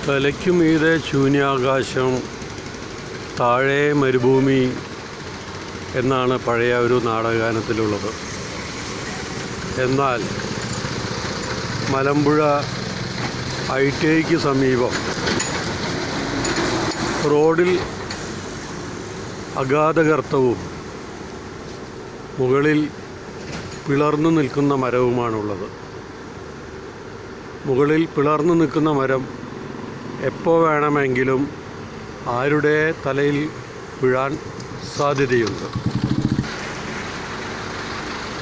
തലയ്ക്കുമീതെ ശൂന്യാകാശം, താഴെ മരുഭൂമി എന്നാണ് പഴയ ഒരു നാടകഗാനത്തിലുള്ളത്. എന്നാൽ മലമ്പുഴ ITIക്ക് സമീപം റോഡിൽ അഗാധഗർത്തവും മുകളിൽ പിളർന്നു നിൽക്കുന്ന മരവുമാണുള്ളത്. മുകളിൽ പിളർന്നു നിൽക്കുന്ന മരം എപ്പോൾ വേണമെങ്കിലും ആരുടെ തലയിൽ വീഴാൻ സാധ്യതയുണ്ട്.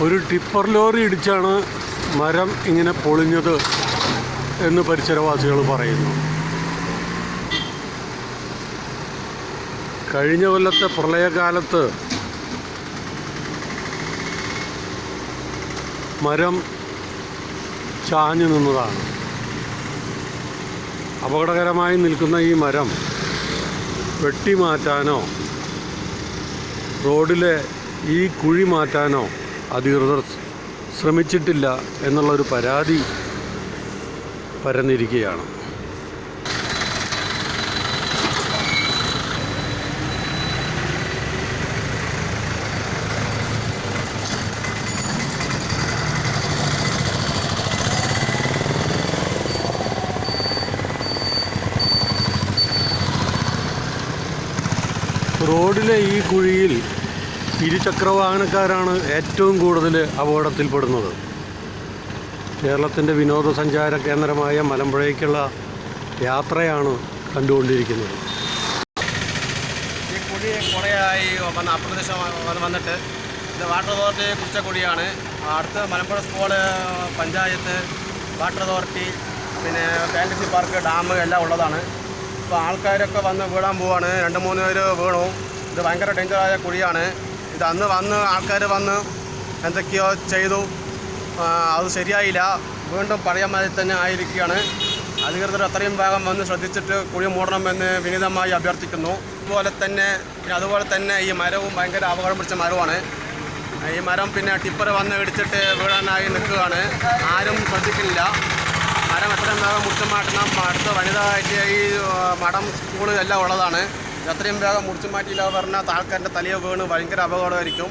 ഒരു ടിപ്പർ ലോറി ഇടിച്ചാണ് മരം ഇങ്ങനെ പൊളിഞ്ഞത് എന്ന് പരിസരവാസികൾ പറയുന്നു. കഴിഞ്ഞ കൊല്ലത്തെ പ്രളയകാലത്ത് മരം ചാഞ്ഞു നിന്നതാണ്. അപകടകരമായി നിൽക്കുന്ന ഈ മരം വെട്ടിമാറ്റാനോ റോഡിലെ ഈ കുഴി മാറ്റാനോ അധികൃതർ ശ്രമിച്ചിട്ടില്ല എന്നുള്ളൊരു പരാതി പരന്നിരിക്കുകയാണ്. റോഡിലെ ഈ കുഴിയിൽ ഇരുചക്രവാഹനക്കാരാണ് ഏറ്റവും കൂടുതൽ അപകടത്തിൽപ്പെടുന്നത്. കേരളത്തിൻ്റെ വിനോദസഞ്ചാര കേന്ദ്രമായ മലമ്പുഴയ്ക്കുള്ള യാത്രയാണ് കണ്ടുകൊണ്ടിരിക്കുന്നത്. ഈ കുഴി കുറേയായി അപ്രദേശം വന്നിട്ട് ഇത് വാട്ടർ അതോറിറ്റി കുറിച്ച കുഴിയാണ്. അടുത്ത് Malampuzha school, panchayat, water authority, പിന്നെ ഫാൻറ്റസി പാർക്ക്, ഡാം എല്ലാം ഉള്ളതാണ്. ഇപ്പോൾ ആൾക്കാരൊക്കെ വന്ന് വീഴാൻ പോവാണ്. 2-3 പേര് വീണു. ഇത് ഭയങ്കര ഡേഞ്ചറായ കുഴിയാണ്. ഇത് അന്ന് വന്ന് ആൾക്കാർ വന്ന് എന്തൊക്കെയോ ചെയ്തു, അത് ശരിയായില്ല. വീണ്ടും പഴയ മാതിരി തന്നെ ആയിരിക്കുകയാണ്. അധികൃതർ എത്രയും വേഗം വന്ന് ശ്രദ്ധിച്ചിട്ട് കുഴി മൂടണമെന്ന് വിനീതമായി അഭ്യർത്ഥിക്കുന്നു. അതുപോലെ തന്നെ ഈ മരവും ഭയങ്കര അപകടം പിടിച്ച മരമാണ്. ഈ മരം പിന്നെ ടിപ്പർ വന്ന് ഇടിച്ചിട്ട് വീഴാനായി നിൽക്കുകയാണ്. ആരും ശ്രദ്ധിക്കുന്നില്ല. മരം എത്രയും വേഗം മുറിച്ചു മാറ്റണം. അടുത്ത വനിതായിട്ട് ഈ മഠം സ്കൂൾ എല്ലാം ഉള്ളതാണ്. എത്രയും വേഗം മുറിച്ചു മാറ്റിയില്ല പറഞ്ഞാൽ ആൾക്കാരുടെ തലയെ വീണ് ഭയങ്കര അപകടമായിരിക്കും.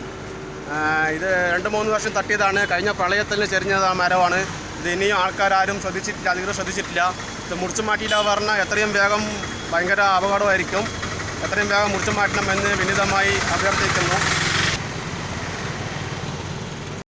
ഇത് 2-3 വർഷം തട്ടിയതാണ്. കഴിഞ്ഞ പ്രളയത്തിന് ചെരിഞ്ഞത് മരമാണ്. ഇത് ഇനിയും ആൾക്കാരും ശ്രദ്ധിച്ചിട്ടില്ല, അധികൃതർ ശ്രദ്ധിച്ചിട്ടില്ല. ഇത് മുറിച്ചു മാറ്റിയില്ല പറഞ്ഞാൽ എത്രയും വേഗം ഭയങ്കര അപകടമായിരിക്കും. എത്രയും വേഗം മുറിച്ചു മാറ്റണമെന്ന് വിനീതമായി അഭ്യർത്ഥിക്കുന്നു.